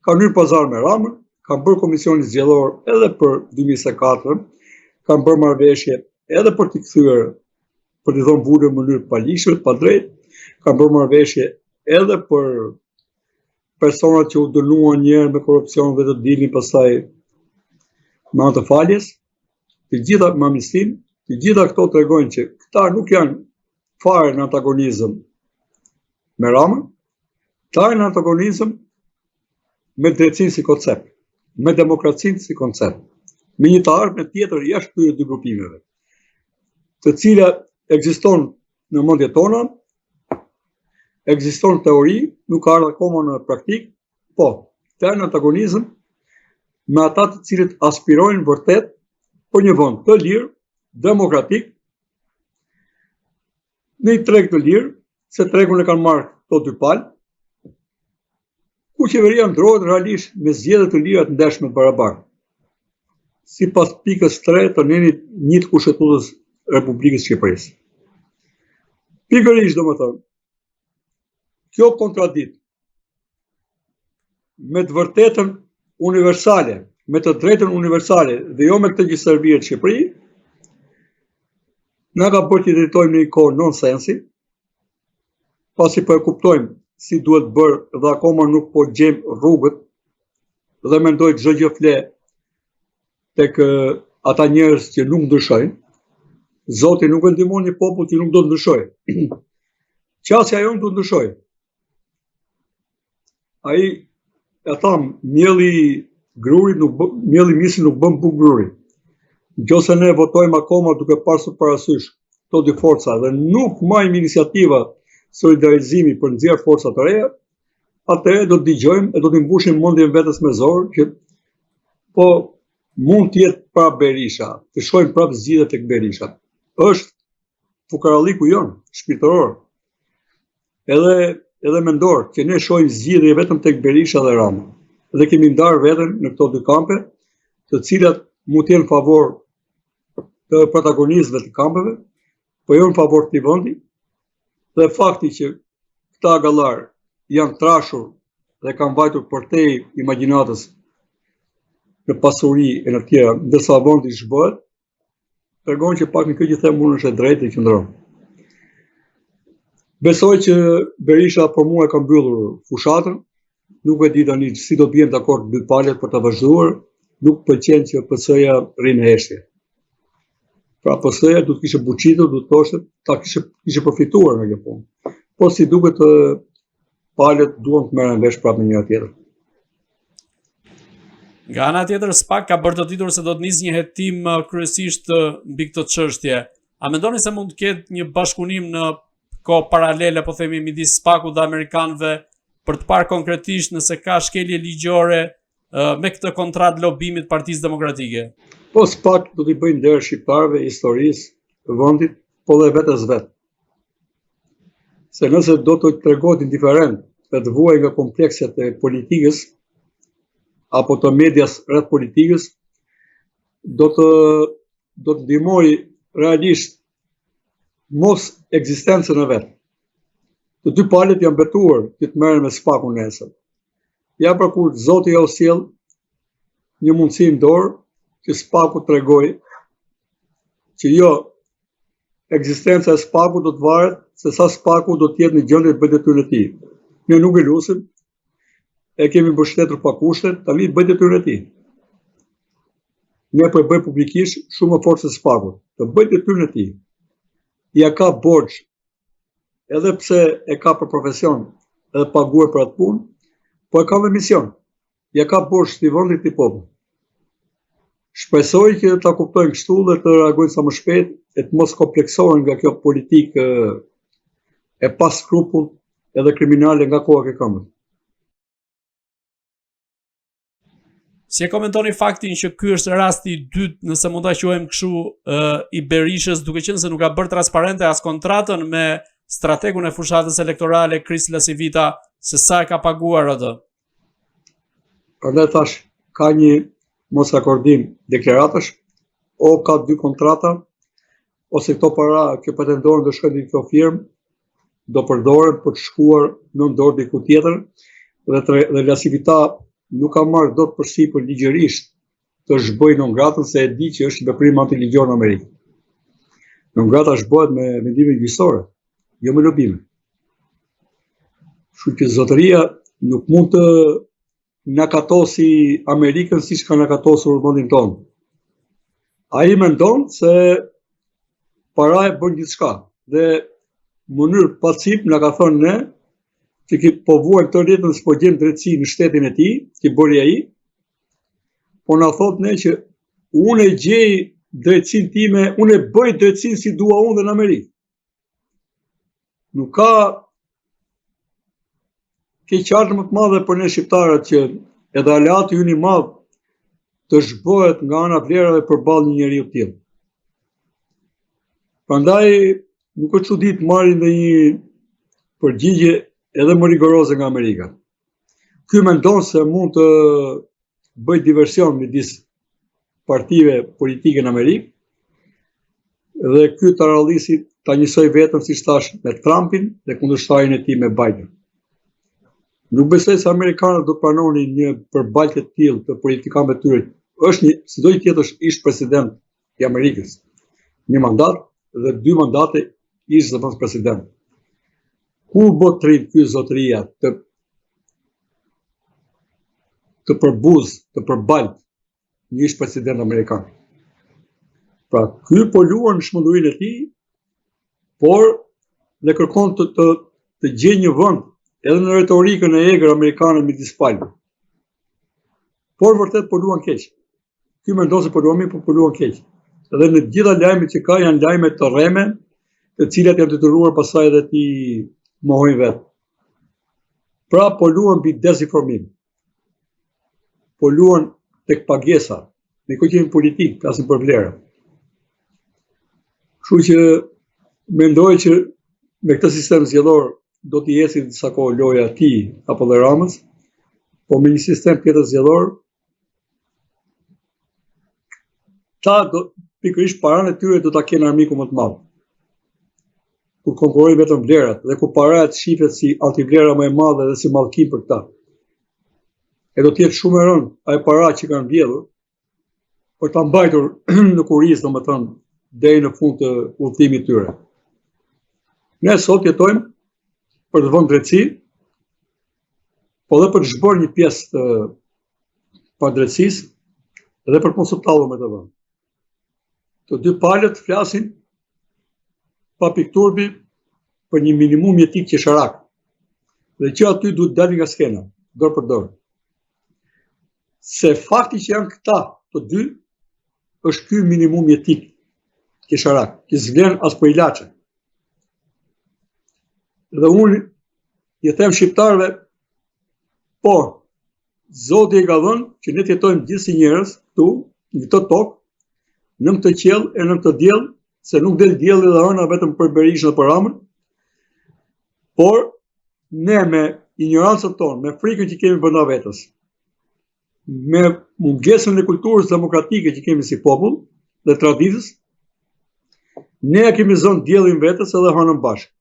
Kanë hyrë pazar me Ramën, kanë bërë komisionin zgjedhor edhe për 2024, kanë bërë marrëveshje edhe për t'i kthyer, për t'i dhënë burrë në mënyrë pa ligjshme, pa drejtë, kanë bërë marrëveshje edhe për personat që u dënuan një herë me korrupsion dhe të dilnin pastaj me anë të faljes. Të gjitha me amnistin, të gjitha këto tregojnë që këta nuk janë fare në antagonizëm me Ramën, këta janë në antagonizëm me drejtësinë si koncept, me demokracinë si koncept, me një të ardhme tjetër jashtë këtyre dy grupimeve, të cilat ekziston në mendjet tona, ekziston në teori, nuk ka ardhur akoma në praktik, po, këta janë në antagonizëm me ata të cilët aspirojnë vërtet për një vend të lirë, demokratik, në një treg të lirë, se tregun e kanë marrë këto dy palë, ku qeveria ndrohet realisht me zgjedhje të lira të ndershme barabartë, sipas pikës 3 të nenit 1 të Kushtetues Republikës Shqipërisë. Pikërisht, domethënë, kjo kontradikt me të vërtetën universale, me të drejtën universale dhe jo me këtë që serviret Shqipëri, na ka bërë të drejtojmë në një kohë nonsensi, pasi po e kuptojmë si duhet bërë dhe akoma nuk po gjejmë rrugët dhe mendoj çdo gjë fle tek ata njerëz që nuk ndryshojnë. Zoti nuk e ndihmon një popull që nuk do të ndryshojë. Qasja jonë do të ndryshojë. Ai e tham, mjelli grurit mjelli misi nuk bën buk grurit. Nëse ne votojmë akoma duke pasur parasysh këto dy forca dhe nuk marrim iniciativa solidarizimi për nxjerr forca të reja, atëherë do të dëgjojmë e do të mbushim mendjen vetes me zor që po mund të jetë prap Berisha, të shkojmë prap zgjidhje tek Berisha. Është fukaralliku jon, shpirtëror. Edhe mendor që ne shohim zgjidhje vetëm tek Berisha dhe Rama. Dhe kemi ndarë veten në këto dy kampe, të cilat mund të jenë favor të protagonistëve të kampeve, po jo në favor të vendi. Dhe fakti që këta gallar janë trashur dhe kanë vajtur përtej imagjinatës në pasuri e në tjera, ndërsa vendi zhbëhet, tregon që pak në kjo që them unë është e drejtë e qëndron. Besoj që Berisha për mua e ka mbyllur fushatën, nuk e di tani si do të bien dakord dy palët për ta vazhduar, nuk pëlqen që PS-ja rrinë heshtje. Pra PS-ja do të kishte buçitur, do të thoshte ta kishte përfituar nga kjo punë. Po si duket palët duan të merren vesh prapë me njëra tjetër. Nga ana tjetër, SPAK ka bërë të ditur se do të nisë një hetim kryesisht mbi këtë çështje. A mendoni se mund të ketë një bashkëpunim në kohë paralele, po themi, midis SPAK-ut dhe amerikanëve për të parë konkretisht nëse ka shkelje ligjore me këtë kontratë lobimit Partisë Demokratike? Po SPAK do t'i bëjnë nder shqiptarëve, historisë të vendit, po dhe vetes vet. Se nëse do të tregohet indiferent dhe të vuajë nga komplekset e politikës apo të medias rreth politikës, do të ndihmoj realisht mos ekzistencën e vet. Të dy palët janë betuar që të merren me SPAK-un nesër. Ja për kur Zoti ja u sjell një mundësi në dorë që SPAK-u tregoj që jo ekzistenca e SPAK-ut do të varet se sa SPAK-u do të jetë në gjendje të bëjë detyrën e tij. Ne nuk e lusim, e kemi mbështetur pa kushte, tani bëj detyrën e tij. Ne po e bëj publikisht shumë më fort se SPAK-u, të bëj detyrën e tij. Ja ka borxh, edhe pse e ka për profesion edhe paguar për atë punë, po e ka me mision. Ja ka borxh të vendit të popullit. Shpresoj që ta kuptojnë kështu dhe të reagojnë sa më shpejt e të mos kompleksohen nga kjo politikë e pa skrupull edhe kriminale nga koha e këmbës. Si e komentoni faktin që ky është rasti i dytë, nëse mund ta quajmë kështu, i Berishës, duke qenë se nuk ka bërë transparente as kontratën me strategun e fushatës elektorale Kris Lasivita, se sa e ka paguar atë? Prandaj thash, ka një mos akordim deklaratash, o ka dy kontrata, ose këto para që pretendojnë të shkojnë në kjo firmë, do përdoren për të shkuar në dorë diku tjetër, dhe Lasivita nuk ka marrë dot përsipër ligjërisht të zhbojë non gratën se e di që është veprim antiligjor në Amerikë. Non grata zhbohet me vendime gjyqësore, jo me lobime. Kështu që zotëria nuk mund të nakatosi Amerikën siç ka nakatosur vendin tonë. Ai mendon se para e bën gjithçka dhe në mënyrë pacip na ka thënë ne që po vuajmë të rritën s'po gjem drejtësi në shtetin e tij, që bëri ai, po na thot ne që unë e gjej drejtësinë time, unë e bëj drejtësinë si dua unë dhe në Amerikë. Nuk ka keqardhje më të madhe për ne shqiptarët që edhe aleati ynë i madh të zhbohet nga ana vlerave përballë një njeriu të tillë. Prandaj nuk është çudi të marrin ndonjë përgjigje edhe më rigoroze nga Amerika. Ky mendon se mund të bëj diversion midis partive politike në Amerikë dhe ky ta rallisi ta njësoj vetëm siç thash me Trumpin dhe kundërshtarin e tij me Biden. Nuk besoj se amerikanët do të pranonin një përballje të tillë të politikanëve të tyre. Është një sidoj tjetër është ish president i Amerikës. Një mandat dhe 2 mandate ish zëvendës president. Ku botrin ky zotëria të përbuz, të përbalt një ish president amerikan. Pra, ky po luan në shmëndurinë e tij, por dhe kërkon të gjejë një vend edhe në retorikën e egër amerikane midis palëve. Por vërtet po luan keq. Ky mendon se po luan mirë, po luan keq. Edhe në gjitha lajmet që ka janë lajme të rreme, të cilat janë detyruar pastaj edhe ti mohojnë vetë. Pra po luan mbi dezinformim. Po luan tek pagesa, në kujtimin politik, flasin për vlera. Kështu që mendoj që me këtë sistem zgjedhor do t'i eci disa kohë loja ti apo dhe Ramës, po me një sistem tjetër zgjedhor, ta pikërisht paranë e tyre do ta kenë armiku më të madh. Kur konkurrojnë vetëm vlerat dhe kur paraja shihet si antivlera më e madhe dhe si mallkim për këta. E do të jetë shumë e rëndë ai para që kanë mbledhur për ta mbajtur në kurriz, domethënë deri në fund të udhëtimit të tyre. Ne sot jetojmë për të vënë drejtësi, po dhe për të zhbërë një pjesë të padrejtësisë dhe për të mos u tallur me të vënë. Të dy palët flasin pa pikturbi për një minimum etik qesharak. Dhe që aty duhet dalin nga skena, dorë për dorë. Se fakti që janë këta të dy, është ky minimum etik qesharak, që s'vlen as për ilaçe. Dhe unë i them shqiptarëve, po, Zoti e ka dhënë që ne jetojmë gjithë si njerëz këtu, në këtë tokë, në këtë qiell e në këtë diell, se nuk del dielli dhe hëna vetëm për Berishën dhe për Ramën, por ne me ignorancën tonë, me frikën që kemi brenda vetes, me mungesën e kulturës demokratike që kemi si popull dhe traditës, ne kemi zënë diellin vetes edhe hënën bashkë.